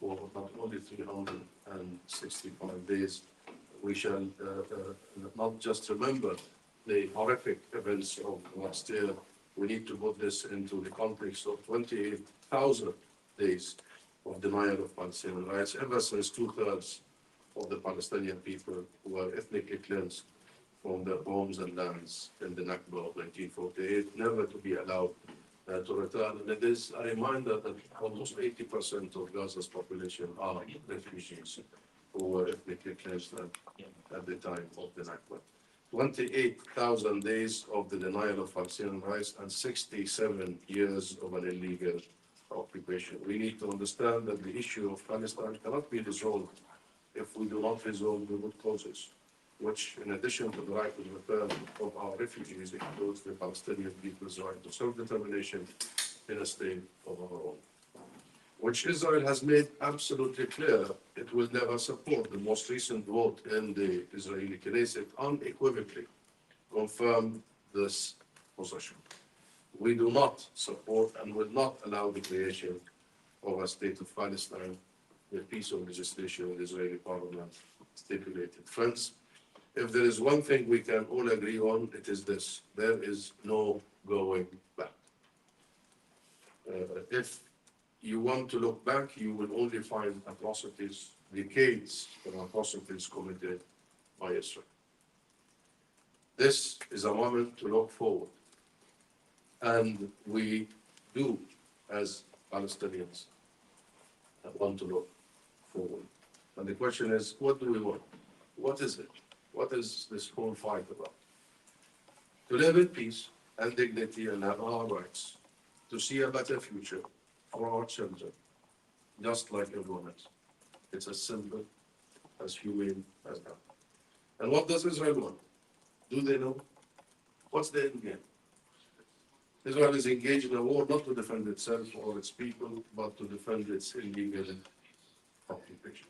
for not only 365 days. We shall not just remember the horrific events of last year. We need to put this into the context of 28,000 days of denial of Palestinian rights, ever since two-thirds of the Palestinian people were ethnically cleansed from their homes and lands in the Nakba of 1948, never to be allowed to return. And it is a reminder that almost 80% of Gaza's population are refugees who were ethnically cleansed at the time of the Nakba. 28,000 days of the denial of Palestinian rights and 67 years of an illegal occupation. We need to understand that the issue of Palestine cannot be resolved if we do not resolve the root causes, which, in addition to the right to return of our refugees, includes the Palestinian people's right to self-determination in a state of our own, which Israel has made absolutely clear it will never support. The most recent vote in the Israeli Knesset unequivocally confirmed this position. We do not support and will not allow the creation of a state of Palestine. The piece of legislation in the Israeli parliament stipulated. Friends, if there is one thing we can all agree on, it is this: there is no going back. If you want to look back, you will only find atrocities, decades of atrocities committed by Israel. This is a moment to look forward. And we do, as Palestinians, want to look forward. And the question is, what do we want? What is it? What is this whole fight about? To live in peace and dignity and have our rights, to see a better future for our children, just like everyone else. It's as simple, as humane as that. And what does Israel want? Do they know? What's the end game? Israel is engaged in a war not to defend itself or its people, but to defend its illegal occupation.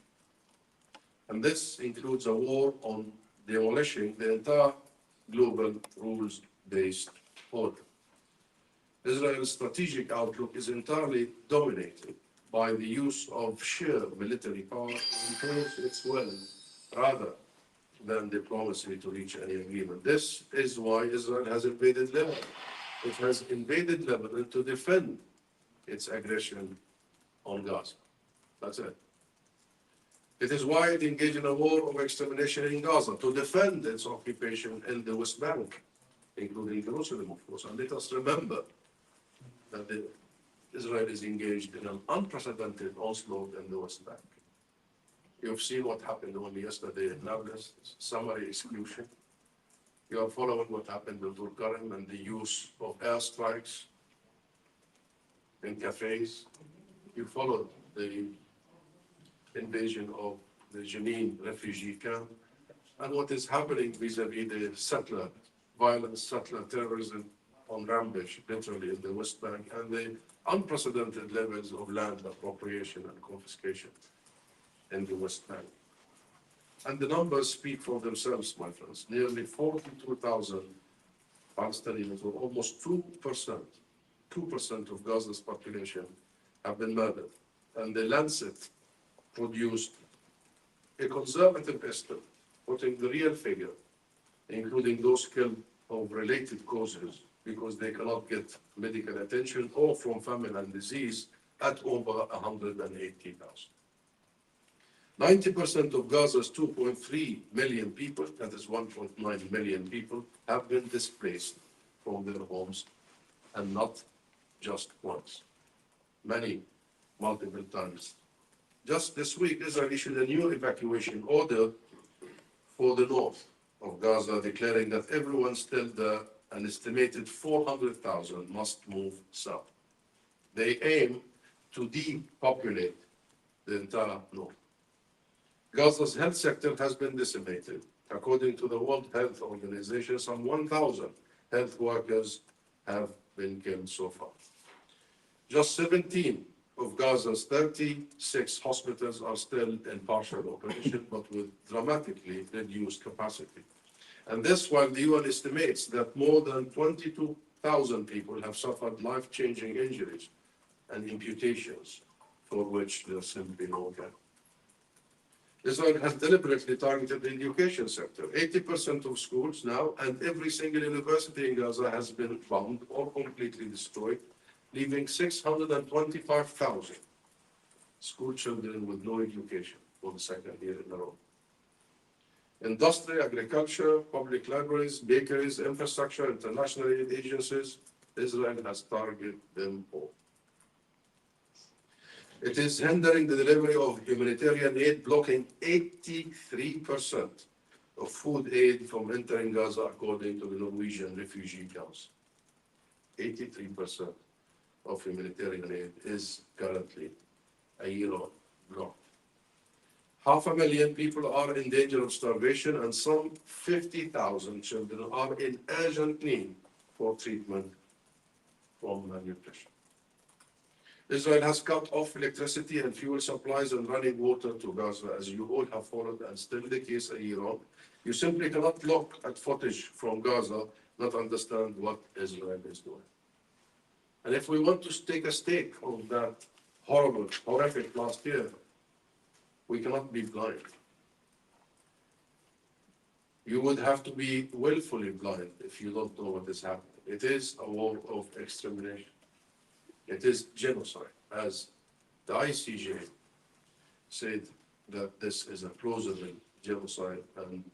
And this includes a war on demolishing the entire global rules-based order. Israel's strategic outlook is entirely dominated by the use of sheer military power to enforce its will, rather than diplomacy to reach any agreement. This is why Israel has invaded Lebanon. It has invaded Lebanon to defend its aggression on Gaza. That's it. It is why it engaged in a war of extermination in Gaza to defend its occupation in the West Bank, including Jerusalem, of course. And let us remember that Israel is engaged in an unprecedented onslaught in the West Bank. You've seen what happened only yesterday in Nablus, summary execution. You are following what happened in Tulkarem and the use of airstrikes in cafes. You followed the invasion of the Jenin refugee camp and what is happening vis-a-vis the settler violence, settler terrorism on rampage, literally in the West Bank, and the unprecedented levels of land appropriation and confiscation in the West Bank. And the numbers speak for themselves, my friends. Nearly 42,000 Palestinians, or almost 2% of Gaza's population, have been murdered. And the Lancet produced a conservative estimate, putting the real figure, including those killed of related causes, because they cannot get medical attention or from famine and disease, at over 180,000. 90% of Gaza's 2.3 million people, that is 1.9 million people, have been displaced from their homes, and not just once, many, multiple times. Just this week, Israel issued a new evacuation order for the north of Gaza, declaring that everyone still there, an estimated 400,000, must move south. They aim to depopulate the entire north. Gaza's health sector has been decimated. According to the World Health Organization, some 1,000 health workers have been killed so far. Just 17 of Gaza's 36 hospitals are still in partial operation, but with dramatically reduced capacity. And this while the UN estimates that more than 22,000 people have suffered life-changing injuries and amputations for which there's simply no gap. Israel has deliberately targeted the education sector. 80% of schools now and every single university in Gaza has been bombed or completely destroyed, leaving 625,000 school children with no education for the second year in a row. Industry, agriculture, public libraries, bakeries, infrastructure, international aid agencies, Israel has targeted them all. It is hindering the delivery of humanitarian aid, blocking 83% of food aid from entering Gaza, according to the Norwegian Refugee Council. 83% of humanitarian aid is currently a year old blocked. 500,000 people are in danger of starvation, and some 50,000 children are in urgent need for treatment from malnutrition. Israel has cut off electricity and fuel supplies and running water to Gaza, as you all have followed, and still the case a year on. You simply cannot look at footage from Gaza, not understand what Israel is doing. And if we want to take a stake of that horrible, horrific last year, we cannot be blind. You would have to be willfully blind if you don't know what is happening. It is a war of extermination. It is genocide, as the ICJ said that this is a plausible genocide, and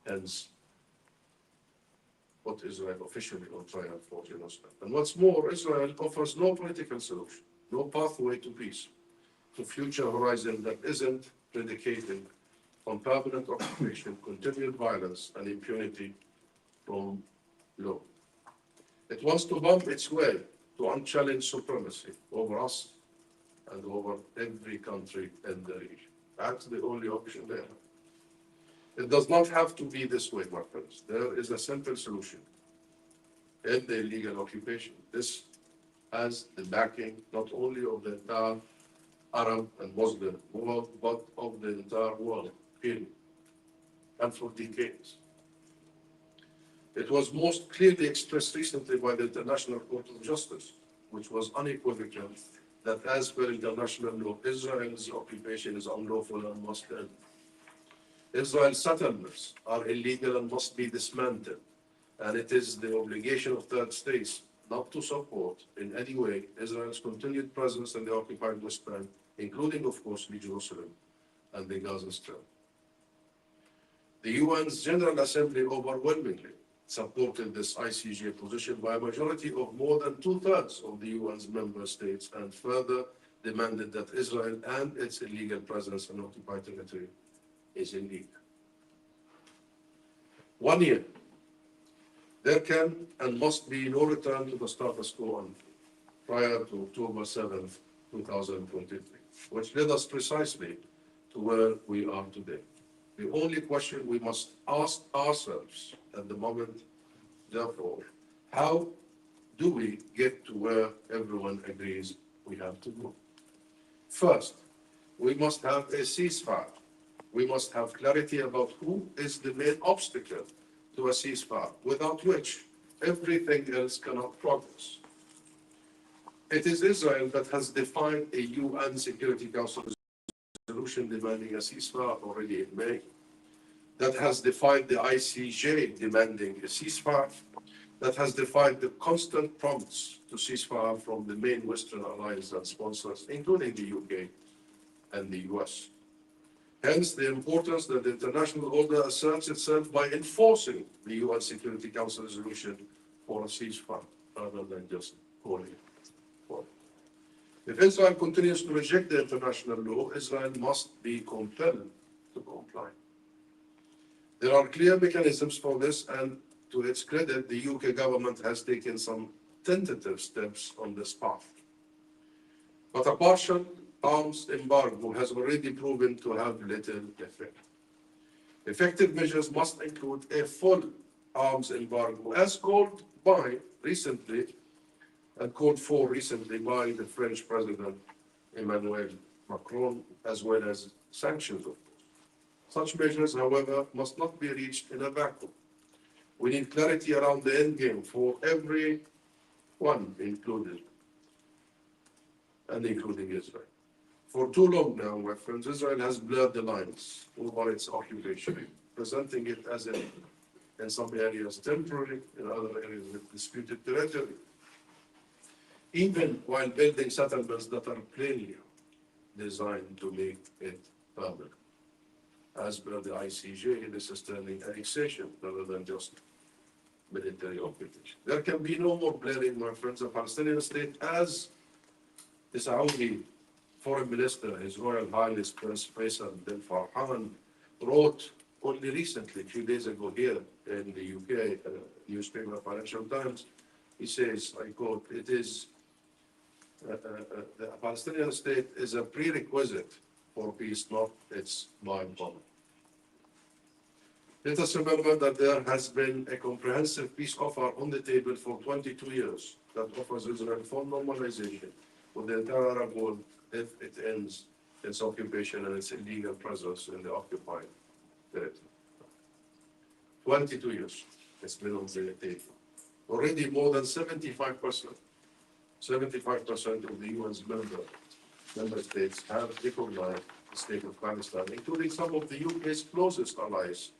hence put Israel officially on trial for genocide. And what's more, Israel offers no political solution, no pathway to peace, to future horizon that isn't predicated on permanent occupation, continued violence, and impunity from law. It wants to bump its way to unchallenged supremacy over us and over every country in the region. That's the only option there. It does not have to be this way, my friends. There is a simple solution. End the illegal occupation. This has the backing not only of the entire Arab and Muslim world, but of the entire world, period, and for decades. It was most clearly expressed recently by the International Court of Justice, which was unequivocal that as per international law, Israel's occupation is unlawful and must end. Israel's settlements are illegal and must be dismantled, and it is the obligation of third states not to support in any way Israel's continued presence in the occupied West Bank, including, of course, Jerusalem and the Gaza Strip. The UN's General Assembly overwhelmingly supported this ICJ position by a majority of more than 2/3 of the UN's member states, and further demanded that Israel and its illegal presence in occupied territory is illegal. 1 year. There can and must be no return to the status quo prior to October 7th, 2023, which led us precisely to where we are today. The only question we must ask ourselves at the moment, therefore, how do we get to where everyone agrees we have to go? First, we must have a ceasefire. We must have clarity about who is the main obstacle to a ceasefire, without which everything else cannot progress. It is Israel that has defined a UN Security Council resolution demanding a ceasefire already in May, that has defied the ICJ demanding a ceasefire, that has defied the constant promise to ceasefire from the main Western allies and sponsors, including the UK and the US. Hence, the importance that the international order asserts itself by enforcing the UN Security Council resolution for a ceasefire, rather than just calling it for it. If Israel continues to reject the international law, Israel must be compelled to comply. There are clear mechanisms for this, and to its credit, the UK government has taken some tentative steps on this path. But a partial arms embargo has already proven to have little effect. Effective measures must include a full arms embargo, as called for recently by the French President Emmanuel Macron, as well as sanctions, of course. Such measures, however, must not be reached in a vacuum. We need clarity around the end game for everyone included, and including Israel. For too long now, my friends, Israel has blurred the lines over its occupation, presenting it as in some areas temporary, in other areas with disputed territory, even while building settlements that are plainly designed to make it permanent. As per the ICJ, this is turning annexation rather than just military occupation. There can be no more blurring, my friends. The Palestinian state, as the Saudi Foreign Minister, His Royal Highness Prince Faisal bin Farhan, wrote only recently, a few days ago here in the UK newspaper Financial Times, he says, I quote, it is the Palestinian state is a prerequisite for peace, not its byproduct. Let us remember that there has been a comprehensive peace offer on the table for 22 years that offers Israel full normalization with the entire Arab world if it ends its occupation and its illegal presence in the occupied territory. 22 years it's been on the table. Already more than 75% of the UN's member states have recognized the state of Palestine, including some of the UK's closest allies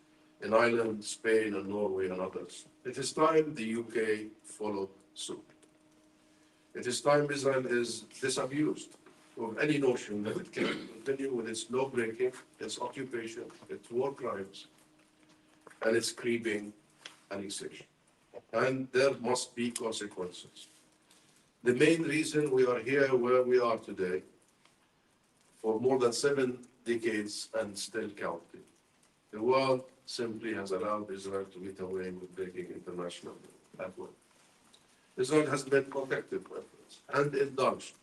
in Ireland, Spain, and Norway, and others. It is time the UK followed suit. It is time Israel is disabused of any notion that it can continue with its law-breaking, its occupation, its war crimes, and its creeping annexation. And there must be consequences. The main reason we are here where we are today, for more than 7 decades and still counting, the world simply has allowed Israel to get away with breaking international law at will. Israel has been protected and indulged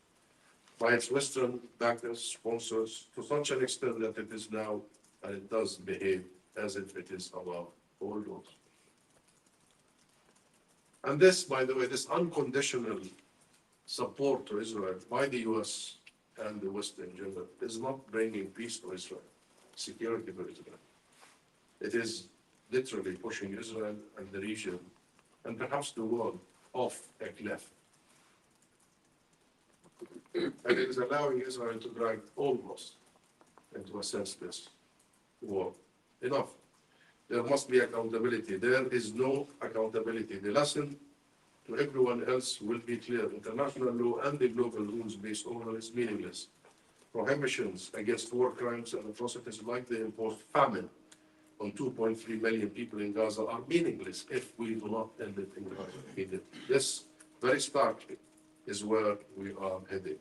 by its Western backers, sponsors, to such an extent that it is now, and it does behave as if it is above all laws. And this, by the way, this unconditional support to Israel by the US and the West in general is not bringing peace to Israel, security for Israel. It is literally pushing Israel and the region, and perhaps the world, off a cliff. And it is allowing Israel to drag all of us into a senseless war. Enough. There must be accountability. There is no accountability. The lesson to everyone else will be clear. International law and the global rules-based order is meaningless. Prohibitions against war crimes and atrocities like the imposed famine on 2.3 million people in Gaza are meaningless if we do not end it in Gaza. This very starkly is where we are heading.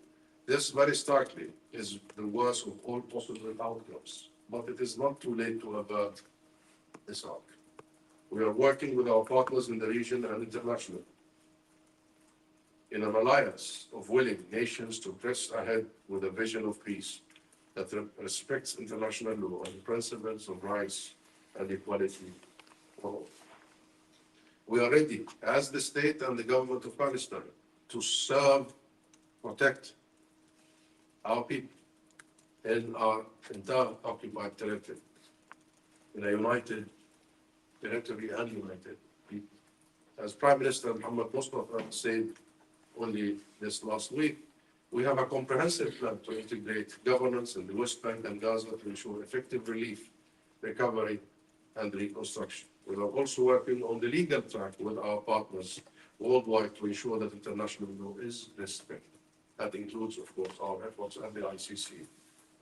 This very starkly is the worst of all possible outcomes. But it is not too late to avert this outcome. We are working with our partners in the region and internationally in an alliance of willing nations to press ahead with a vision of peace that respects international law and principles of rights and equality for all. We are ready, as the state and the government of Palestine, to serve, protect our people in our entire occupied territory, in a united territory and united people. As Prime Minister Mohammed Mustafa said only this last week, we have a comprehensive plan to integrate governance in the West Bank and Gaza to ensure effective relief, recovery, and reconstruction. We are also working on the legal track with our partners worldwide to ensure that international law is respected. That includes, of course, our efforts at the ICC,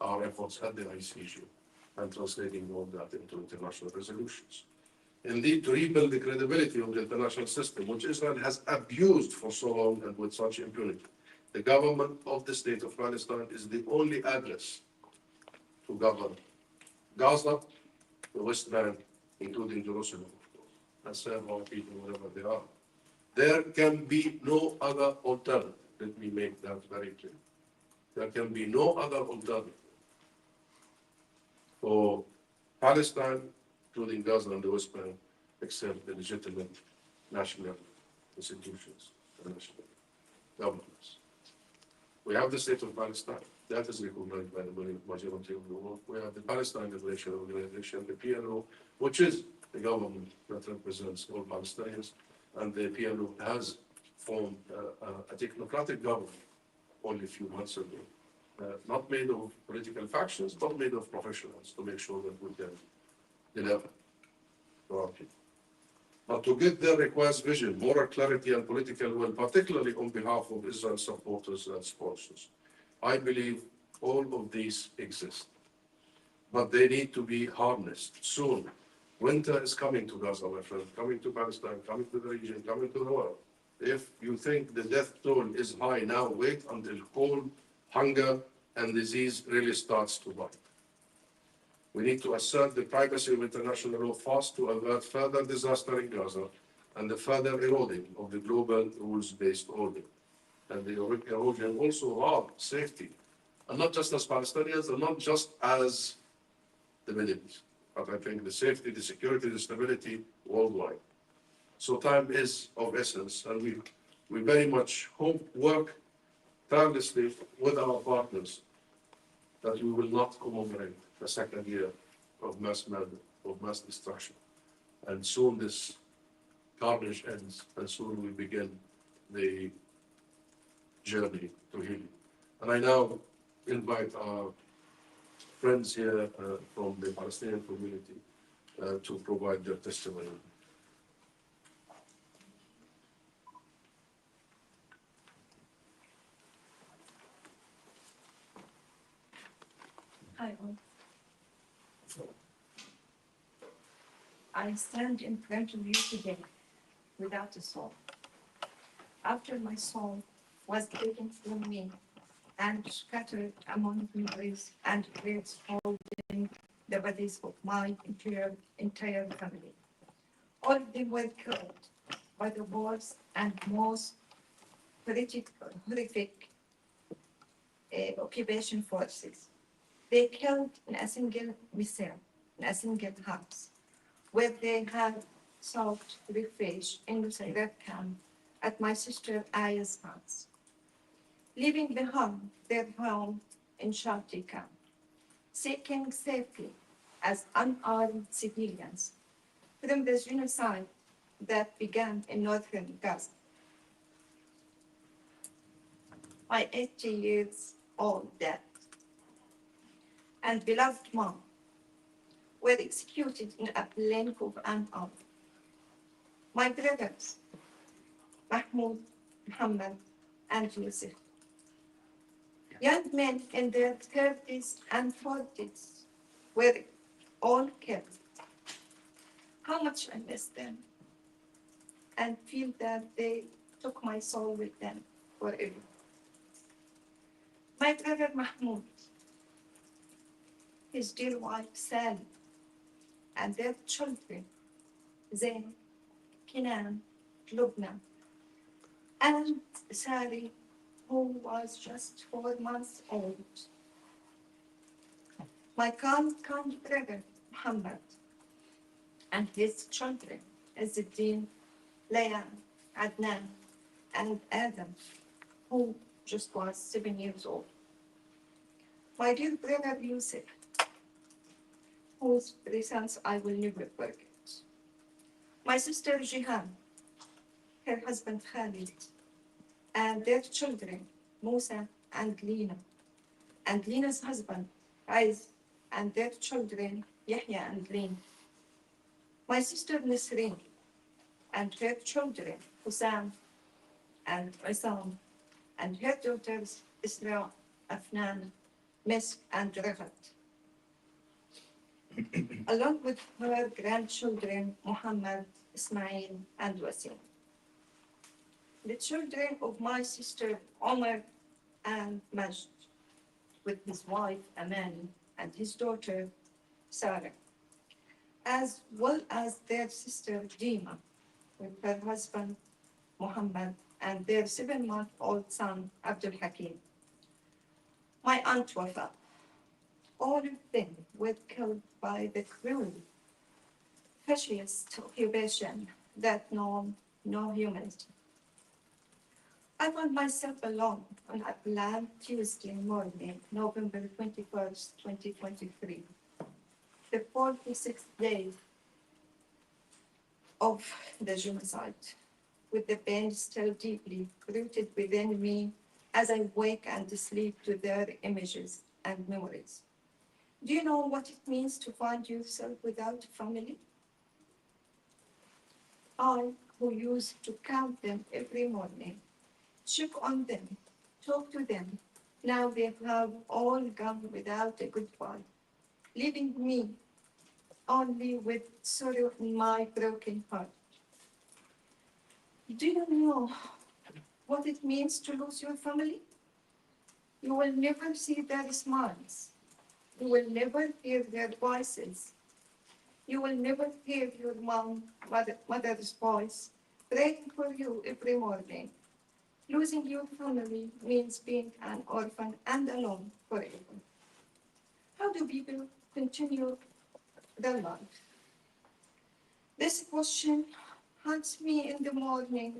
our efforts at the ICJ, and translating all that into international resolutions. Indeed, to rebuild the credibility of the international system, which Israel has abused for so long and with such impunity, the government of the state of Palestine is the only address to govern Gaza, the West Bank, including Jerusalem, and serve our people wherever they are. There can be no other alternative. Let me make that very clear. There can be no other alternative for Palestine, including Gaza and the West Bank, except the legitimate national institutions and national governments. We have the state of Palestine. That is recognized by the majority of the world. We have the Palestine Liberation Organization, the PLO, which is the government that represents all Palestinians, and the PLO has formed a technocratic government only a few months ago, not made of political factions, but made of professionals to make sure that we can deliver to our people. But to get there requires vision, moral clarity, and political will, particularly on behalf of Israel supporters and sponsors. I believe all of these exist, but they need to be harnessed soon. Winter is coming to Gaza, my friend, coming to Palestine, coming to the region, coming to the world. If you think the death toll is high now, wait until cold, hunger, and disease really starts to bite. We need to assert the primacy of international law fast to avert further disaster in Gaza and the further eroding of the global rules-based order. And the erosion also of our safety, and not just as Palestinians, and not just as the Middle East, but I think the safety, the security, the stability worldwide. So time is of essence, and we very much work tirelessly with our partners that we will not commemorate the second year of mass murder, of mass destruction. And soon this carnage ends, and soon we begin the journey to healing. And I now invite our friends here from the Palestinian community to provide their testimony. Hi, all. I stand in front of you today without a soul. After my soul was taken from me and scattered among memories and graves holding the bodies of my entire family. All of them were killed by the worst and most horrific occupation forces. They killed in a single missile, in a single house, where they had sought refuge in the Nusayrat camp at my sister Aya's house, leaving behind their home in Shati camp, seeking safety as unarmed civilians from the genocide that began in northern Gaza. My 80 years old dad and beloved mom were executed in a blink of an hour. My brothers, Mahmoud, Muhammad, and Yusuf, young men in their 30s and 40s, were all killed. How much I miss them and feel that they took my soul with them forever. My brother Mahmoud, his dear wife Sally, and their children, Zain, Kinan, Lubna, and Sari, who was just 4 months old. My kind brother, Muhammad, and his children, Izzeddin, Layan, Adnan, and Adam, who just was 7 years old. My dear brother Yusuf, whose presence I will never forget. My sister Jihan, her husband Khalid, and their children, Musa and Lina, and Lina's husband, Aiz, and their children, Yahya and Lin. My sister Nisreen, and her children, Husam and Isam, and her daughters, Isra, Afnan, Misk, and Rafat, along with her grandchildren, Muhammad, Ismail, and Wasim. The children of my sister Omar and Majd, with his wife Amani and his daughter Sarah, as well as their sister Dima, with her husband Muhammad and their 7-month-old son Abdul Hakim. My aunt Wafa, all of them were killed by the cruel, fascist occupation that known no humanity. I found myself alone on a bland Tuesday morning, November 21st, 2023, the 46th day of the genocide, with the pain still deeply rooted within me as I wake and sleep to their images and memories. Do you know what it means to find yourself without family? I, who used to count them every morning, check on them, talk to them, now they have all gone without a goodbye, leaving me only with sorrow in my broken heart. Do you know what it means to lose your family? You will never see their smiles. You will never hear their voices. You will never hear your mother's voice praying for you every morning. Losing your family means being an orphan and alone forever. How do people continue their life? This question haunts me in the morning,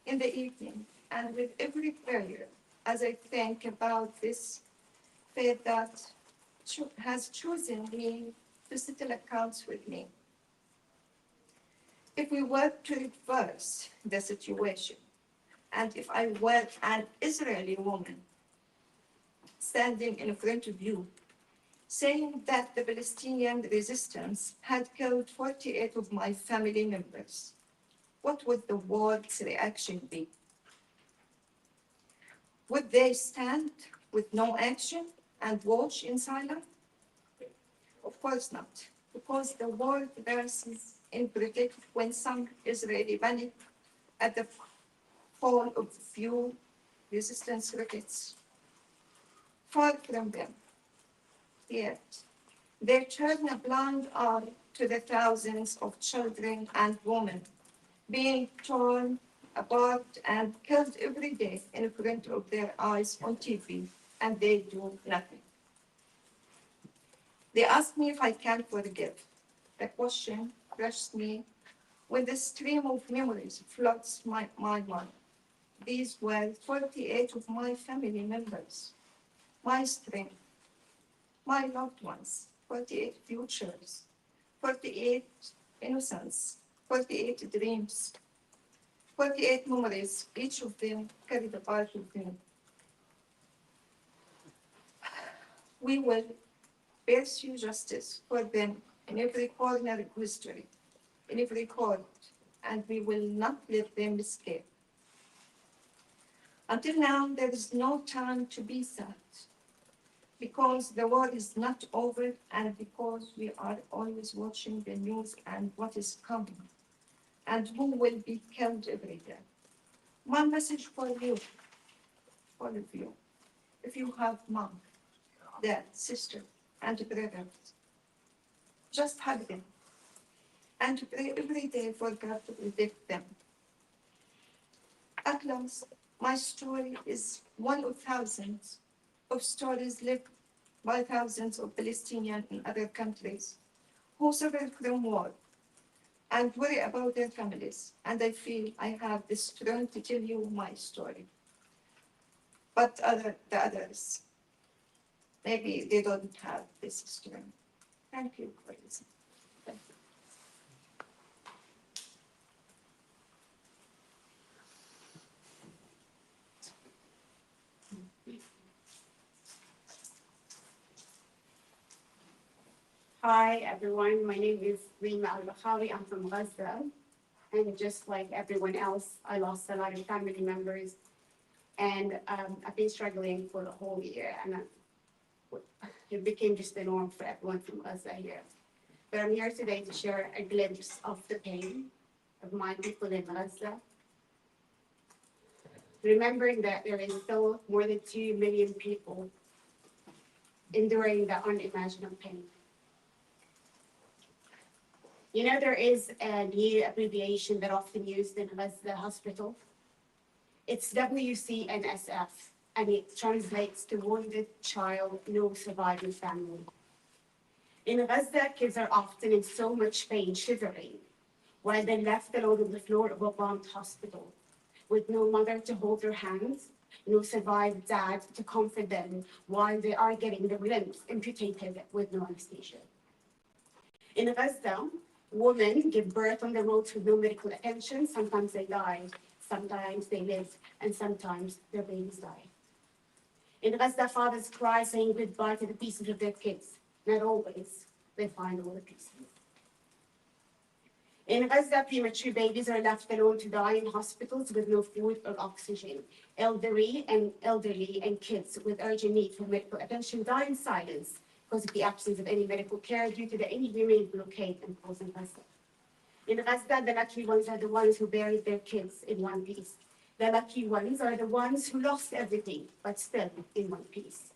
in the evening, and with every prayer as I think about this fate that has chosen me to settle accounts with me. If we were to reverse the situation, and if I were an Israeli woman standing in front of you, saying that the Palestinian resistance had killed 48 of my family members, what would the world's reaction be? Would they stand with no action and watch in silence? Of course not, because the world verses in predict when some Israeli panic at the fall of few resistance rockets. Far from them, yet they turn a blind eye to the thousands of children and women being torn apart and killed every day in front of their eyes on TV, and they do nothing. They ask me if I can forgive. The question crushed me when the stream of memories floods my mind. These were 48 of my family members, my strength, my loved ones, 48 futures, 48 innocence, 48 dreams, 48 memories, each of them carried a part of me. We will pursue justice for them in every corner of history, in every court, and we will not let them escape. Until now, there is no time to be sad, because the war is not over and because we are always watching the news and what is coming and who will be killed every day. My message for you, all of you, if you have mom, dad, sister, and brothers, just hug them and pray every day for God to protect them. At last, my story is one of thousands of stories lived by thousands of Palestinians in other countries who suffer from war and worry about their families. And I feel I have the strength to tell you my story. But the others, maybe they don't have this strength. Thank you for listening. Thank you. Hi, everyone. My name is Rima Al-Bakhawi. I'm from Gaza. And just like everyone else, I lost a lot of family members. And I've been struggling for the whole year. And it became just the norm for everyone from Gaza here. But I'm here today to share a glimpse of the pain of my people in Gaza. Remembering that there is still more than 2 million people enduring the unimaginable pain. You know, there is a new abbreviation that often used in Gaza hospital. It's WCNSF, and it translates to Wounded Child, No Surviving Family. In Gaza, kids are often in so much pain, shivering, while they're left alone on the floor of a bombed hospital, with no mother to hold their hands, no survived dad to comfort them while they are getting their limbs amputated with no anesthesia. In Gaza, women give birth on the roads with no medical attention. Sometimes they die, sometimes they live, and sometimes their babies die. In Gaza, fathers cry saying goodbye to the pieces of their kids. Not always. They find all the pieces. In Gaza, premature babies are left alone to die in hospitals with no food or oxygen. Elderly and kids with urgent need for medical attention die in silence because of the absence of any medical care due to the inhumane blockade imposed in Gaza. In Gaza, the lucky ones are the ones who buried their kids in one piece. The lucky ones are the ones who lost everything, but still in one piece.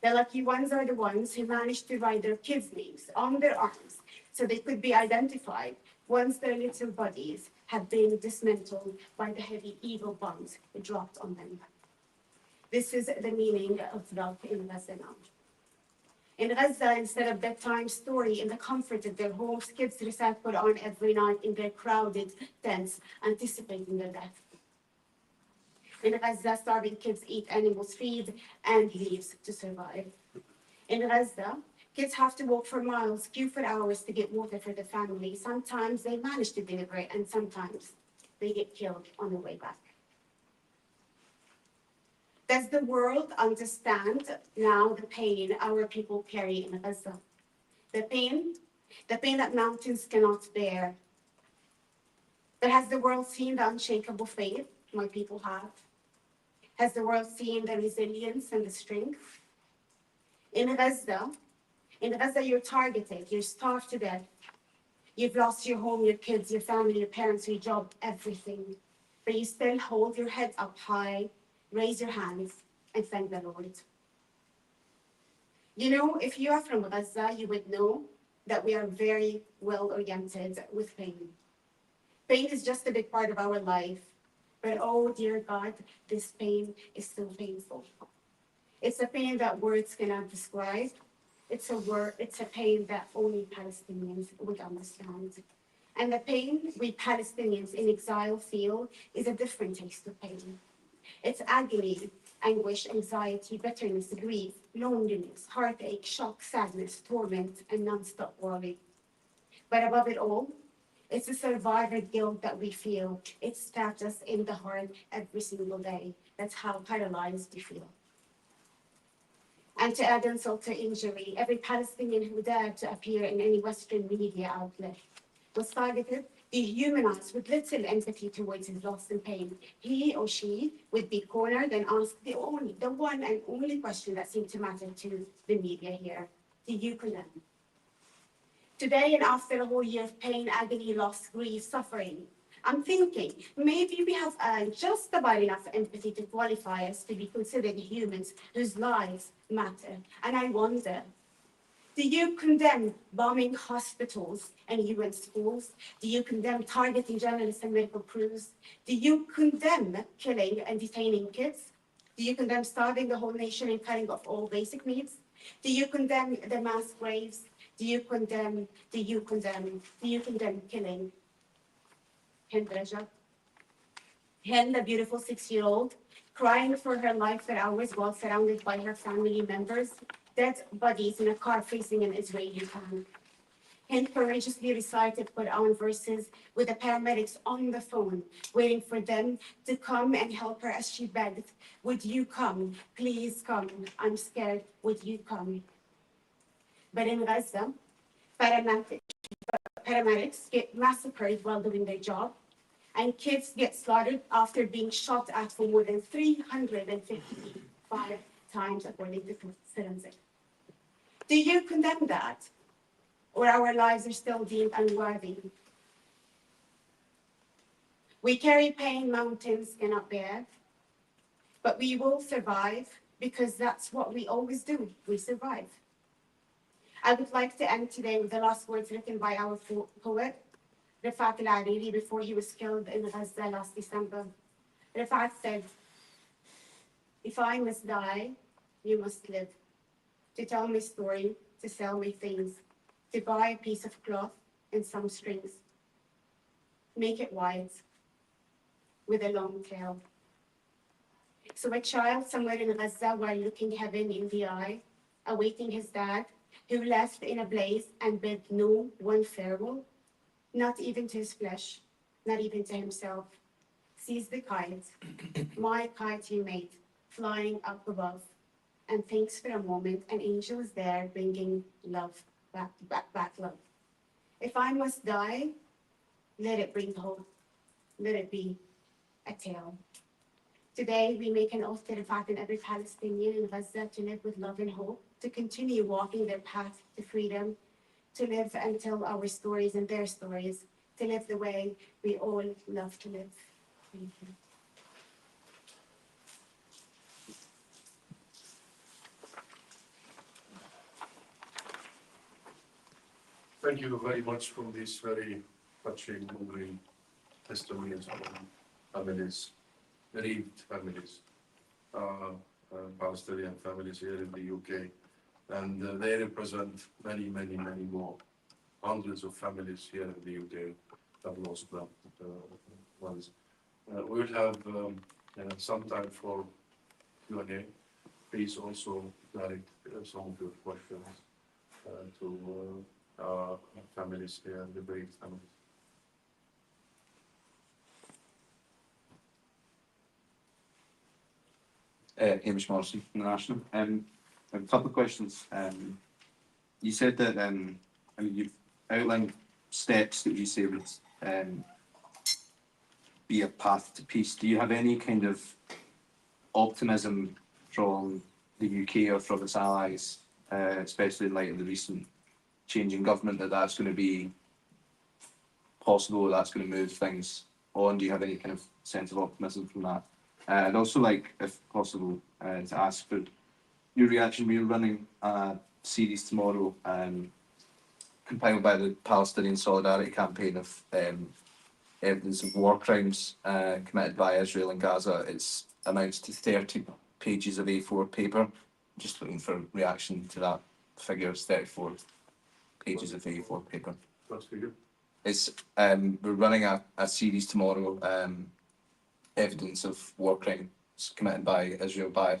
The lucky ones are the ones who managed to write their kids' names on their arms so they could be identified once their little bodies have been dismantled by the heavy evil bombs dropped on them. This is the meaning of love in Gaza now. In Gaza, instead of bedtime story in the comfort of their homes, kids recite Quran every night in their crowded tents, anticipating their death. In Gaza, starving kids eat animals' feed and leaves to survive. In Gaza, kids have to walk for miles, queue for hours to get water for their family. Sometimes they manage to deliver it, and sometimes they get killed on the way back. Does the world understand now the pain our people carry in Gaza? The pain that mountains cannot bear. But has the world seen the unshakable faith my people have? Has the world seen the resilience and the strength? In Gaza, you're targeted, you're starved to death. You've lost your home, your kids, your family, your parents, your job, everything. But you still hold your head up high, raise your hands, and thank the Lord. You know, if you are from Gaza, you would know that we are very well oriented with pain. Pain is just a big part of our life. But oh, dear God, this pain is so painful. It's a pain that words cannot describe. It's a pain that only Palestinians would understand. And the pain we Palestinians in exile feel is a different taste of pain. It's agony, anguish, anxiety, bitterness, grief, loneliness, heartache, shock, sadness, torment, and non-stop worry. But above it all, it's the survivor guilt that we feel. It stabs us in the heart every single day. That's how paralyzed we feel. And to add insult to injury, every Palestinian who dared to appear in any Western media outlet was targeted, dehumanized with little empathy towards his loss and pain. He or she would be cornered and asked the one and only question that seemed to matter to the media here. Do you condemn? Today, and after a whole year of pain, agony, loss, grief, suffering, I'm thinking maybe we have just about enough empathy to qualify us to be considered humans whose lives matter. And I wonder, do you condemn bombing hospitals and UN schools? Do you condemn targeting journalists and medical crews? Do you condemn killing and detaining kids? Do you condemn starving the whole nation and cutting off all basic needs? Do you condemn the mass graves? Do you condemn killing? Hind Rajab? Hind, the beautiful 6-year-old, crying for her life for hours while surrounded by her family members, dead bodies in a car facing an Israeli tank. Hind courageously recited Quran verses with the paramedics on the phone, waiting for them to come and help her as she begged, "Would you come? Please come. I'm scared. Would you come?" But in Gaza, paramedics get massacred while doing their job, and kids get slaughtered after being shot at for more than 355 times, according to forensic. Do you condemn that? Or our lives are still deemed unworthy? We carry pain mountains cannot bear, but we will survive because that's what we always do. We survive. I would like to end today with the last words written by our poet, Rafat al-Hariri, before he was killed in Gaza last December. Rafat said, "If I must die, you must live. To tell me story, to sell me things, to buy a piece of cloth and some strings. Make it wide, with a long tail." So a child somewhere in Gaza, while looking heaven in the eye, awaiting his dad, who left in a blaze and bid no one farewell, not even to his flesh, not even to himself, sees the kite, my kite you made, flying up above, and thinks for a moment an angel is there bringing love, back love. If I must die, let it bring hope. Let it be a tale. Today, we make an oath to Rifat and every Palestinian in Gaza to live with love and hope, to continue walking their path to freedom, to live and tell our stories and their stories, to live the way we all love to live. Thank you. Thank you very much for these very touching, moving testimonies from families, bereaved families, Palestinian families here in the UK. And they represent many, many, many more. Hundreds of families here in the UK have lost loved ones. We'll have some time for Q&A. Please also direct some of your questions to families here, the bereaved families. Hamish Morrison from the National. A couple of questions. You said that you've outlined steps that you say would be a path to peace. Do you have any kind of optimism from the UK or from its allies, especially in light of the recent change in government, that that's going to be possible, that's going to move things on? Do you have any kind of sense of optimism from that? I'd also like, if possible, to ask for your reaction. We're running a series tomorrow compiled by the Palestinian Solidarity Campaign of evidence of war crimes committed by Israel in Gaza. It amounts to 30 pages of A4 paper. Just looking for reaction to that figure. It's 34 pages of A4 paper. What's figure? It's we're running a series tomorrow. Evidence of war crimes committed by Israel, by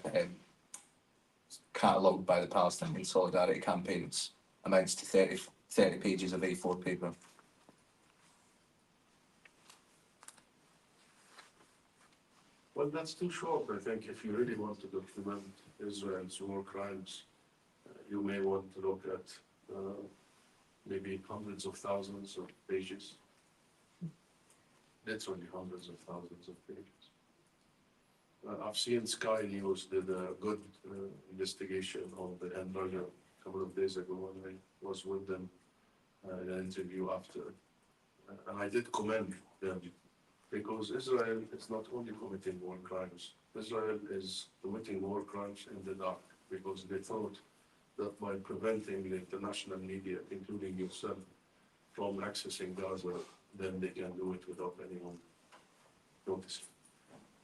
catalogued by the Palestinian Solidarity Campaign. It amounts to 30 pages of A4 paper. Well, that's too short, I think. If you really want to document Israel's war crimes, you may want to look at maybe hundreds of thousands of pages. Literally hundreds of thousands of pages. I've seen Sky News did a good investigation of the hamburger a couple of days ago when I was with them in an interview after. And I did commend them, because Israel is not only committing war crimes, Israel is committing war crimes in the dark, because they thought that by preventing the international media, including yourself, from accessing Gaza, then they can do it without anyone noticing.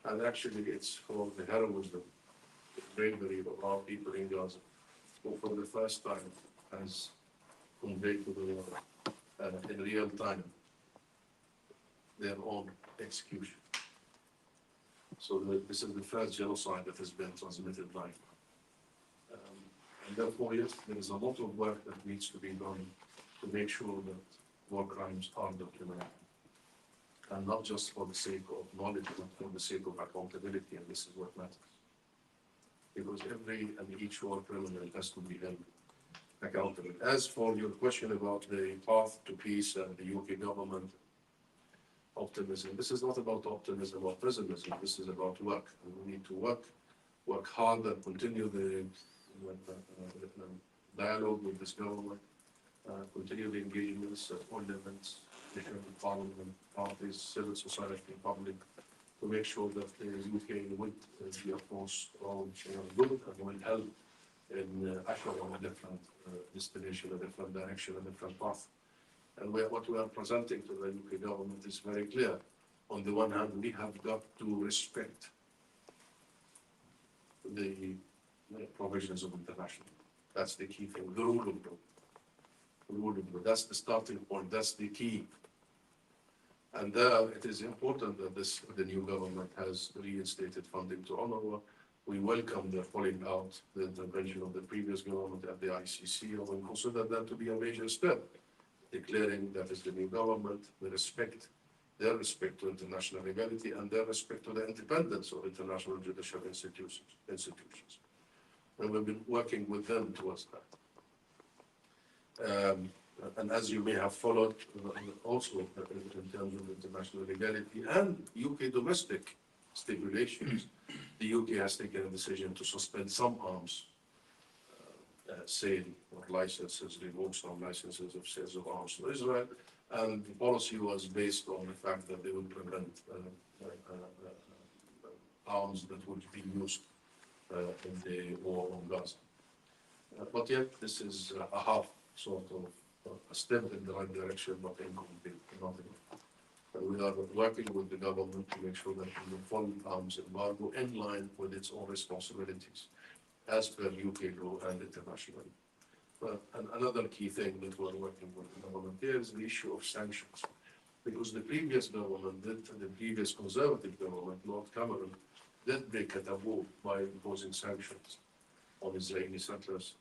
And actually, it's for the heroism, the bravery of our people in Gaza, who for the first time has conveyed to the world in real time their own execution. So this is the first genocide that has been transmitted live. And therefore, yes, there is a lot of work that needs to be done to make sure that war crimes are documented. And not just for the sake of knowledge, but for the sake of accountability, and this is what matters. Because every and each war criminal has to be held accountable. As for your question about the path to peace and the UK government optimism, this is not about optimism or pessimism, this is about work. And we need to work hard and continue the dialogue with this government, continue the engagements at all levels, different parliament, parties, civil society, public, to make sure that the UK would be a force of good and will help in ushering a different destination, a different direction, a different path. And what we are presenting to the UK government is very clear. On the one hand, we have got to respect the provisions of international. That's the key thing, the rule of law. The rule of law. That's the starting point, that's the key. And it is important that the new government has reinstated funding to UNRWA. We welcome the pulling out the intervention of the previous government at the ICC, and we consider that to be a major step, declaring that is the new government, their respect to international legality and their respect to the independence of international judicial institutions. and we've been working with them towards that. And as you may have followed, also in terms of international legality and UK domestic stipulations, the UK has taken a decision to suspend some arms sale or licenses, revoke some licenses of sales of arms to Israel, and the policy was based on the fact that they would prevent arms that would be used in the war on Gaza. But yet, this is a half sort of a step in the right direction, but incomplete, not enough. And we are working with the government to make sure that we follow arms embargo in line with its own responsibilities as per UK law and internationally. And another key thing that we're working with the government here is the issue of sanctions. Because the previous government the previous conservative government, Lord Cameron, did break a taboo by imposing sanctions on Israeli settlers.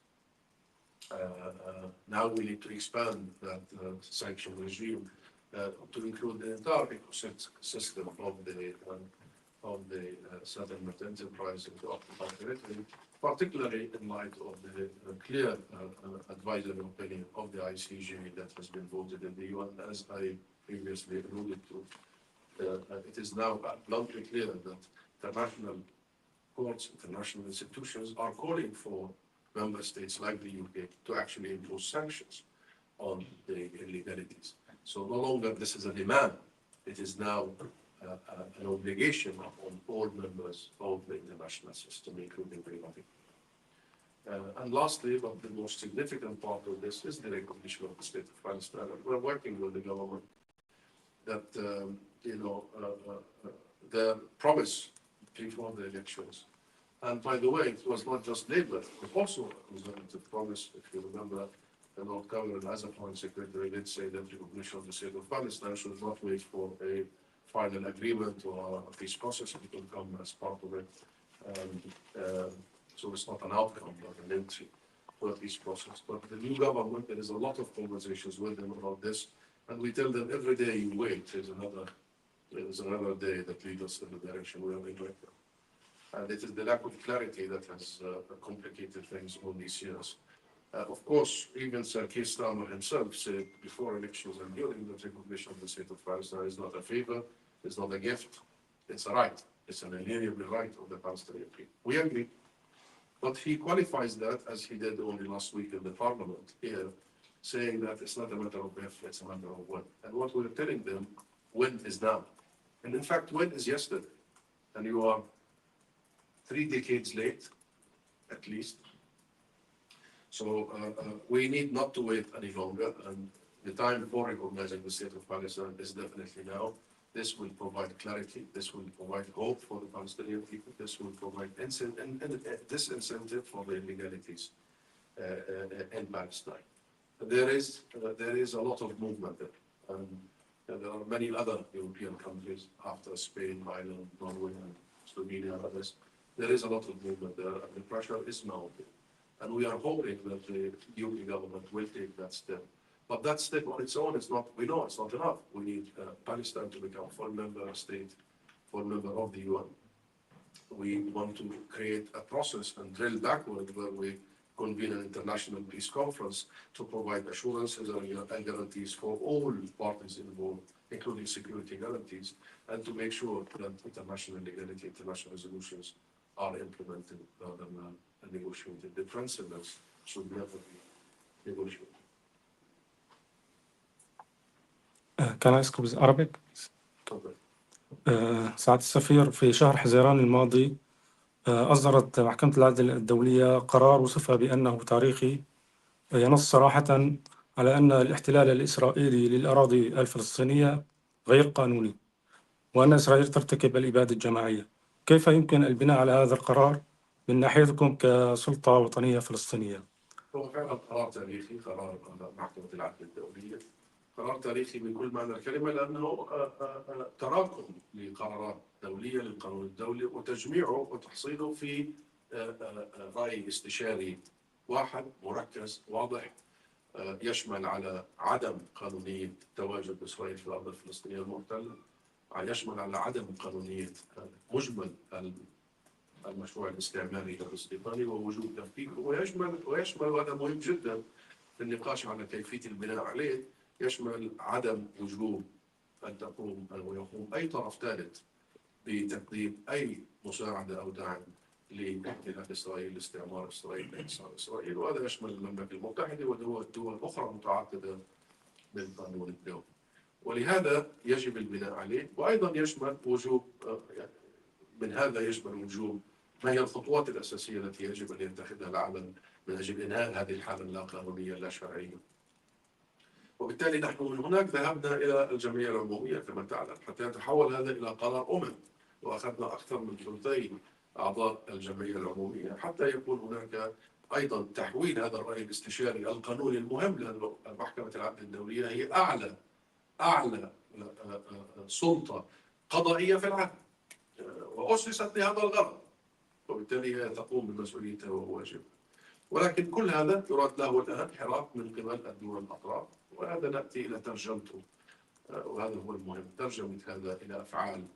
Now we need to expand that sanction regime to include the entire ecosystem of the settlement enterprise in the occupied territory, particularly in light of the clear advisory opinion of the ICJ that has been voted in the UN, as I previously alluded to. It is now bluntly clear that international courts, international institutions are calling for member states like the UK to actually impose sanctions on the illegalities. So no longer this is a demand, it is now an obligation on all members of the international system, including the United States. And lastly, but the most significant part of this is the recognition of the state of Palestine. We're working with the government that, their promise before the elections. And by the way, it was not just Labour, it was also a conservative promise. If you remember, the Lord Cameron, as a Foreign Secretary, did say that recognition of the state of Palestine should not wait for a final agreement or a peace process. It will come as part of it. So it's not an outcome, but an entry for a peace process. But the new government, there is a lot of conversations with them about this. And we tell them every day you wait, there's another day that leads us in the direction we are in right now. And it is the lack of clarity that has complicated things all these years. Of course, even Sir Keir Starmer himself said before elections and during the recognition of the state of Palestine is not a favor, it's not a gift, it's a right. It's an inalienable right of the Palestinian people. We agree. But he qualifies that, as he did only last week in the parliament here, saying that it's not a matter of if, it's a matter of when. And what we're telling them, when is now. And in fact, when is yesterday. And you are 3 decades late, at least. So we need not to wait any longer, and the time for recognizing the state of Palestine is definitely now. This will provide clarity, this will provide hope for the Palestinian people, this will provide disincentive for the illegalities in Palestine. There is a lot of movement there, and there are many other European countries after Spain, Ireland, Norway, and Slovenia, and others. There is a lot of movement there, and the pressure is mounting. And we are hoping that the UK government will take that step. But that step on its own is not, we know it's not enough. We need Palestine to become full member state, full member of the UN. We want to create a process and drill backward where we convene an international peace conference to provide assurances and guarantees for all parties involved, including security guarantees, and to make sure that international legality, international resolutions are implemented rather than negotiated. The principles should never be negotiated. Can I speak with Arabic? سعادة السفير، في شهر حزيران الماضي أصدرت محكمة العدل الدولية قرار وصفها بأنه تاريخي، ينص صراحة على أن الاحتلال الإسرائيلي للأراضي الفلسطينية غير قانوني، وأن إسرائيل ترتكب الإبادة الجماعية. كيف يمكن البناء على هذا القرار من ناحيتكم كسلطة وطنية فلسطينية؟ هو فعلا قرار تاريخي، قرار محكمة العدل الدولية، قرار تاريخي بكل معنى الكلمة، لأنه تراكم لقرارات دولية للقانون الدولي وتجميعه وتحصيله في رأي استشاري واحد مركز واضح يشمل على عدم قانونية تواجد إسرائيل في الأرض الفلسطينية المحتلة، يشمل على عدم قانونية مجمل المشروع الاستعماري البريطاني ووجود تفكيك، ويشمل وهذا مهم جدا في النقاش على كيفية البناء عليه، يشمل عدم وجوب أن تقوم أو يقوم أي طرف ثالث بتقديم أي مساعدة أو دعم لاحتلال إسرائيل، لاستعمار إسرائيل، لإنصار إسرائيل، وهذا يشمل المملكة المتحدة ودول أخرى متعددة بالقانون الدولي. ولهذا يجب البناء عليه، وأيضا يشمل وجوب من هذا يشمل وجوب ما هي الخطوات الأساسية التي يجب أن يتخذها العالم من أجل إنهاء هذه الحالة اللا قانونية لا شرعية. وبالتالي نحن من هناك ذهبنا إلى الجمعية العمومية كما تعلم حتى يتحول هذا إلى قرار وأخذنا أكثر من ثلثي أعضاء الجمعية العمومية حتى يكون هناك أيضا تحويل هذا الرأي الاستشاري القانوني المهم، لأن محكمة العدل الدولية هي أعلى سلطة قضائية في العالم وأسست لهذا الغرض، وبالتالي هي تقوم بمسؤوليتها وواجبها. ولكن كل هذا يراد له الآن حراك من قبل الدول الأطراف، وهذا نأتي إلى ترجمته، وهذا هو المهم، ترجمة هذا إلى أفعال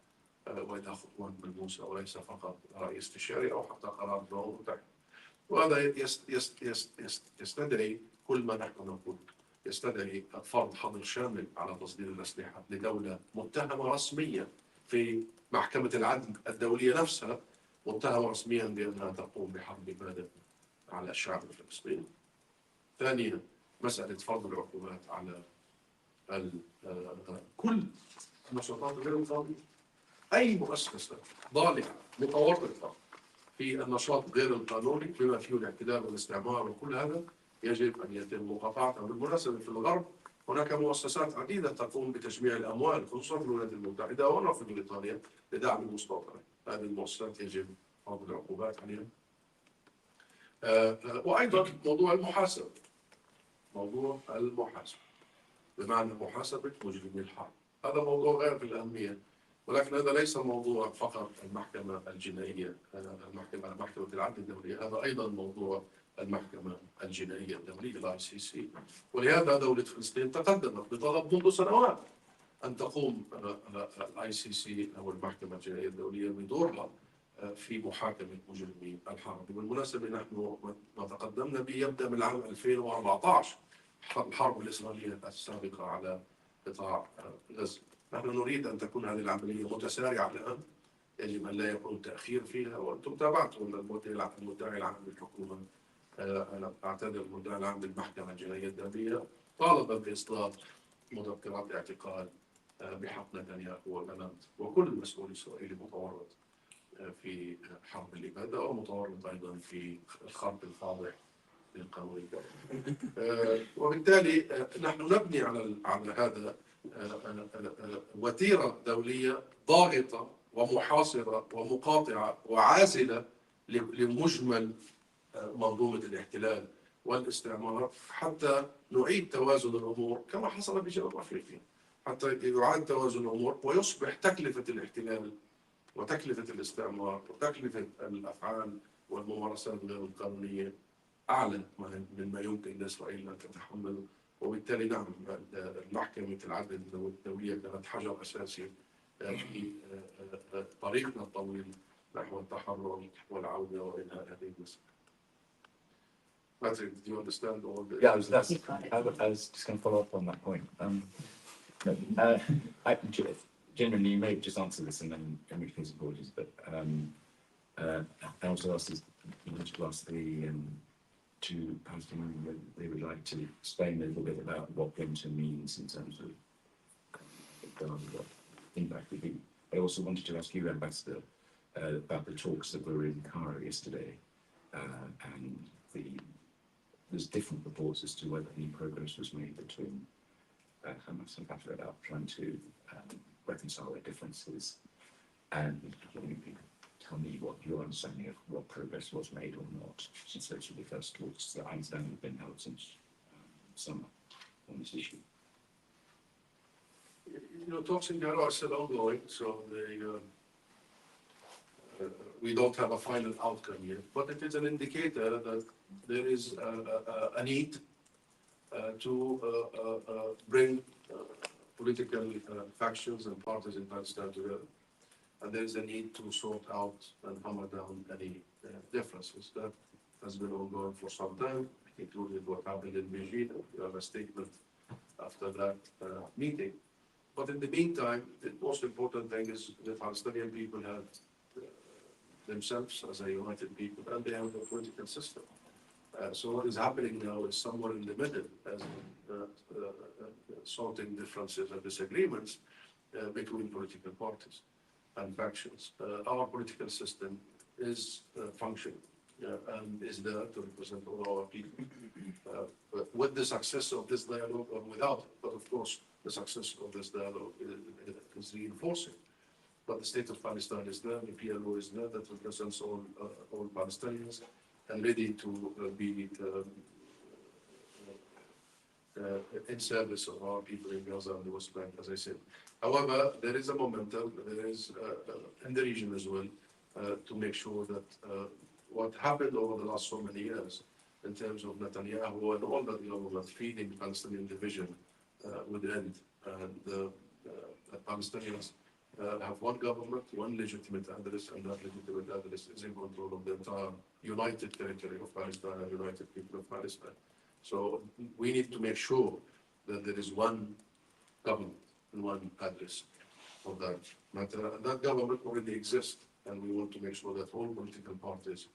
وإلى خطوات ملموسة، وليس فقط رأي استشاري أو حتى قرار دولي متحد. وهذا يستدعي كل ما نحن نقول، يستدعي فرض حظر شامل على تصدير الأسلحة لدولة متهمة رسميا في محكمة العدل الدولية نفسها، متهمة رسميا بأنها تقوم بحرب إبادة على الشعب الفلسطيني. ثانيا مسألة فرض العقوبات على كل النشاطات غير القانونية. أي مؤسسة ضالعة متورطة في النشاط غير القانوني بما فيه الاحتلال والاستعمار وكل هذا يجب أن يتم مقاطعتها. بالمناسبة في الغرب هناك مؤسسات عديدة تقوم بتجميع الأموال خصوصا في الولايات المتحدة وهنا في بريطانيا لدعم المستوطنة. هذه المؤسسات يجب فرض العقوبات عليها. وأيضا موضوع المحاسبة، بمعنى محاسبة مجرمي الحرب، هذا موضوع غير في الأهمية، ولكن هذا ليس موضوع فقط المحكمة الجنائية، محكمة العدل الدولية، هذا أيضا موضوع المحكمة الجنائية الدولية الICC. ولهذا دولة فلسطين تقدمت بطلب منذ سنوات أن تقوم الICC أو المحكمة الجنائية الدولية بدورها في محاكمة مجرمي الحرب. بالمناسبة نحن ما تقدمنا به يبدأ من العام 2014، الحرب الإسرائيلية السابقة على قطاع غزة. نحن نريد أن تكون هذه العملية متسارعة الآن، يجب أن لا يكون تأخير فيها، وأنتم تابعتم المدعي العام للحكومة، أعتذر المدعي العام للمحكمة الجنائية الدولية طالب بإصدار مذكرات اعتقال بحق نتنياهو وجالنت وكل مسؤول إسرائيلي متورط في حرب الإبادة ومتورط أيضا في الخرق الفاضح للقانون الدولي. وبالتالي نحن نبني على هذا وتيرة دولية ضاغطة ومحاصرة ومقاطعة وعازلة لمجمل منظومة الاحتلال والاستعمار، حتى نعيد توازن الأمور كما حصل بجنوب أفريقيا، حتى يعاد توازن الأمور ويصبح تكلفة الاحتلال وتكلفة الاستعمار وتكلفة الأفعال والممارسات غير القانونية أعلى مما يمكن لإسرائيل أن تتحمله. وبالتالي نعم محكمة العدل الدولية كانت حجر أساسي في طريقنا الطويل نحو التحرر والعودة وإنهاء هذه المسألة. Patrick, do you understand all the... Yeah, I was just going to follow up on that point. Generally, you may just answer this and then in which case apologies, but I also asked the two Palestinians whether they would like to explain a little bit about what winter means in terms of what impact would be. I also wanted to ask you, Ambassador, about the talks that were in Cairo yesterday, and there's different reports as to whether any progress was made between Hamas and Fatah about trying to reconcile their differences. And can you tell me what your understanding of what progress was made or not since those were the first talks that I understand have been held since summer on this issue? Talks in Cairo are still ongoing, so we don't have a final outcome yet, but it is an indicator that there is a need to bring political factions and parties in Palestine together. and there is a need to sort out and hammer down any differences. That has been ongoing for some time, including what happened in Beijing. We have a statement after that meeting. But in the meantime, the most important thing is the Palestinian people have themselves as a united people, and they have a political system. So what is happening now is somewhere in the middle, as sorting differences and disagreements between political parties and factions. Our political system is functioning and is there to represent all our people. But with the success of this dialogue or without it, but of course the success of this dialogue is reinforcing. But the state of Palestine is there, the PLO is there, that represents all Palestinians and ready to be in service of our people in Gaza and the West Bank, as I said. However, there is a momentum, there is in the region as well, to make sure that what happened over the last so many years in terms of Netanyahu and all that government feeding Palestinian division would end. And the Palestinians have one government, one legitimate address, and that legitimate address is in control of the entire united territory of Palestine and united people of Palestine. So we need to make sure that there is one government and one address of that matter. And that government already exists, and we want to make sure that all political parties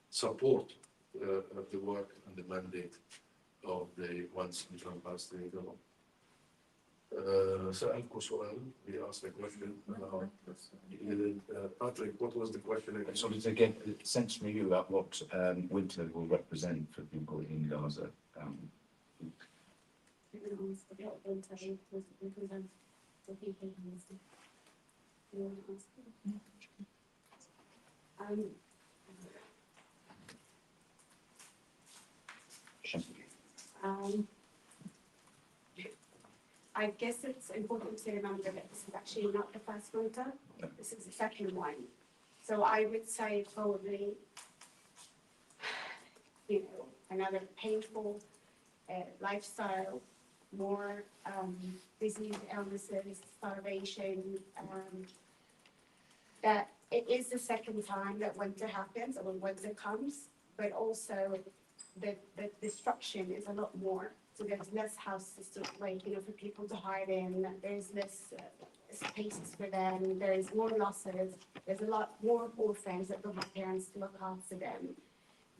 support the work and the mandate of the one central Palestinian government. سألكم سؤال, we asked a question. Patrick, what was the question again? So it's again, essentially about what winter will represent for people in Gaza. I guess it's important to remember that this is actually not the first winter. This is the second one. So I would say probably, another painful lifestyle, more disease, illnesses, starvation. That it is the second time that winter happens, or when winter comes, but also the destruction is a lot more. So there's less houses to, for people to hide in. There's less spaces for them. There's more losses. There's a lot more orphans that don't have parents to look after them.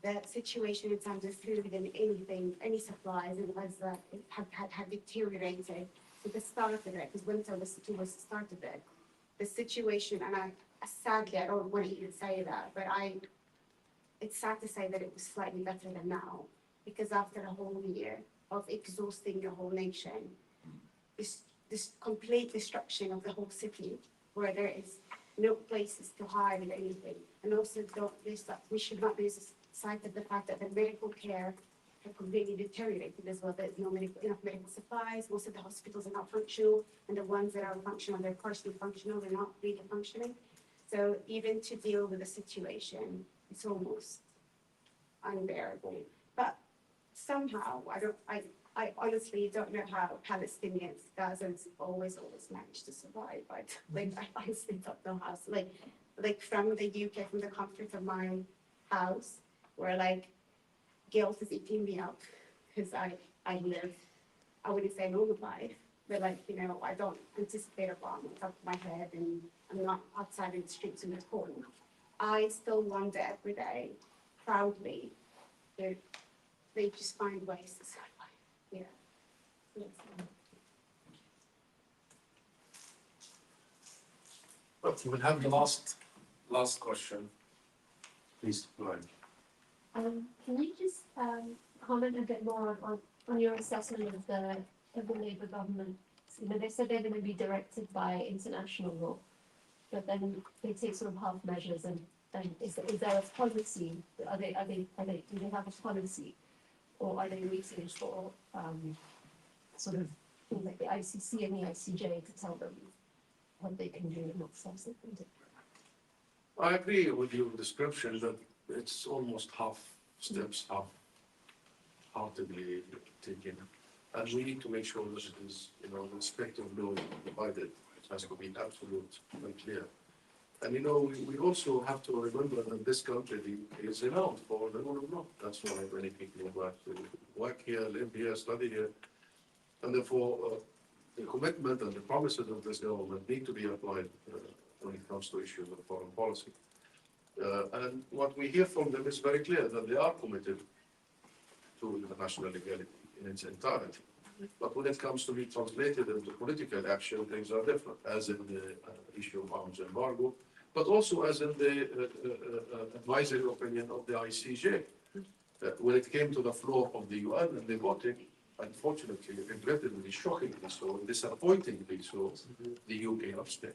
The situation in terms of food and anything, any supplies, and was had deteriorated at the start of it, because winter was towards the start of it. The situation, and sadly, I don't want to even say that, but it's sad to say that it was slightly better than now, because after a whole year of exhausting the whole nation, this complete destruction of the whole city, where there is no places to hide and anything, and also we should not lose sight of the fact that the medical care have completely deteriorated as well. There's no enough medical supplies. Most of the hospitals are not functional, and the ones that are functional, they're partially functional, they're not really functioning. So even to deal with the situation, it's almost unbearable. But somehow, I honestly don't know how Palestinians, Gazans always manage to survive. I honestly don't know how. Like from the UK, from the comfort of my house, where guilt is eating me up, because I live, I wouldn't say a normal life, but I don't anticipate a bomb on top of my head, and I'm not outside in the streets in the cold. I still wonder every day, proudly, that they just find ways to survive. Yeah. But we will have the last question. Please, go ahead. Can you just comment a bit more on your assessment of the Labour government? They said they're going to be directed by international law, but then they take sort of half measures. And is there a policy? Do they have a policy, or are they waiting for sort of things like the ICC and the ICJ to tell them what they can do and what steps they can do? I agree with your description that it's almost half steps, half-heartedly taken. And we need to make sure that it is, respect of law provided. It has to be absolute and clear. And we also have to remember that this country is renowned for the rule of law. That's why many people want to work here, live here, study here. And therefore, the commitment and the promises of this government need to be applied when it comes to issues of foreign policy. And what we hear from them is very clear that they are committed to international legality in its entirety. But when it comes to be translated into political action, things are different, as in the issue of arms embargo, but also as in the advisory opinion of the ICJ. When it came to the floor of the UN and the voting, unfortunately, regrettably, shockingly so, disappointingly so, the UK abstained.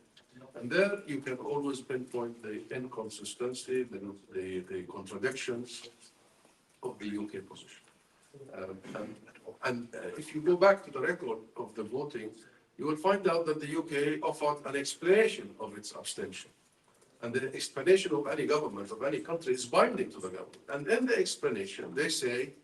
And there you can always pinpoint the inconsistency, the contradictions of the UK position. And if you go back to the record of the voting, you will find out that the UK offered an explanation of its abstention. And the explanation of any government, of any country, is binding to the government. And in the explanation, they say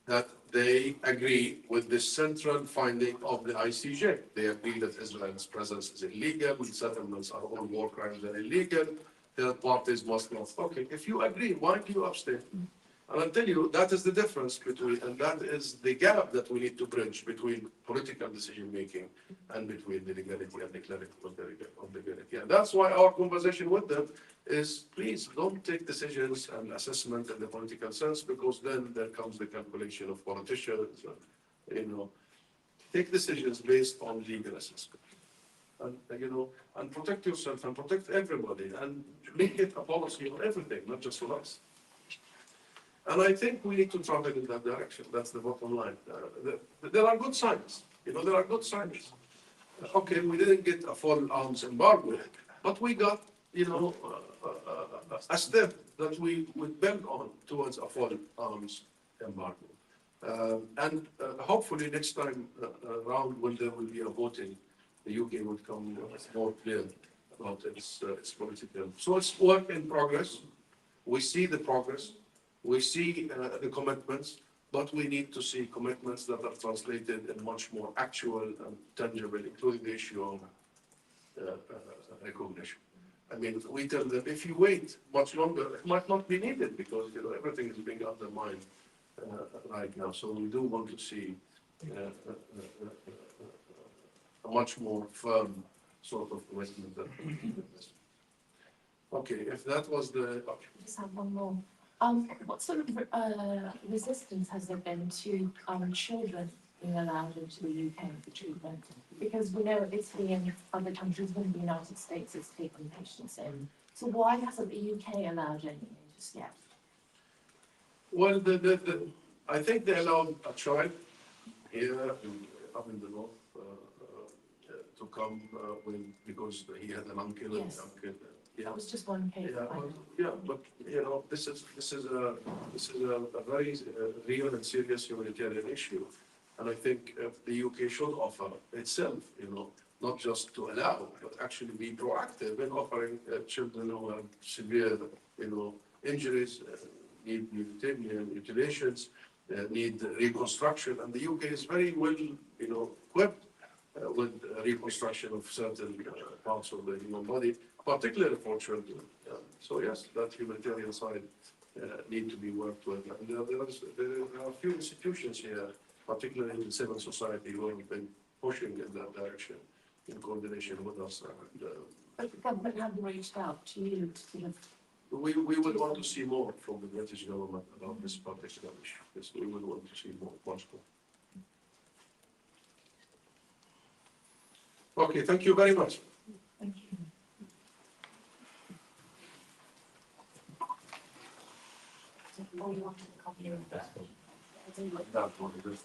that they agree with the central finding of the ICJ. They agree that Israel's presence is illegal, settlements are all war crimes and illegal, third parties must not. Okay, if you agree, why do you abstain? And I'll tell you, that is the difference between, and that is the gap that we need to bridge between political decision-making and between the legality and the clarity of the legality. And that's why our conversation with them is, please don't take decisions and assessment in the political sense, because then there comes the calculation of politicians, take decisions based on legal assessment. And, and protect yourself and protect everybody and make it a policy on everything, not just for us. And I think we need to travel in that direction. That's the bottom line. There are good signs. There are good signs. Okay, we didn't get a full arms embargo, but we got, a step that we would build on towards a full arms embargo. And hopefully next time around, when there will be a voting, the UK would come more clear about its political. So it's work in progress. We see the progress. We see the commitments, but we need to see commitments that are translated in much more actual and tangible, including the issue of recognition. I mean, we tell them, if you wait much longer, it might not be needed because, everything is being undermined right now. So we do want to see a much more firm sort of commitment. Okay, if that was the... Just have one more. What sort of resistance has there been to children being allowed into the UK for treatment? Because we know Italy and other countries within the United States has taken patients in. So why hasn't the UK allowed any just yet? Well, I think they allowed a child here up in the north to come because he had an uncle. Yes. And uncle. Yeah. That was just one case. But this is a very real and serious humanitarian issue, and I think the UK should offer itself, not just to allow, but actually be proactive in offering children who have severe, injuries, need mutilations, need reconstruction, and the UK is very well, equipped with reconstruction of certain parts of the human body, particularly for children. So yes, that humanitarian side need to be worked with. And there are a few institutions here, particularly in civil society, who have been pushing in that direction in coordination with us. But the government haven't reached out to you to sort of... We would want to see more from the British government about this particular issue. Yes, we would want to see more, much more. Okay, thank you very much. Thank you. Oh, you wanted a copy of that? That one is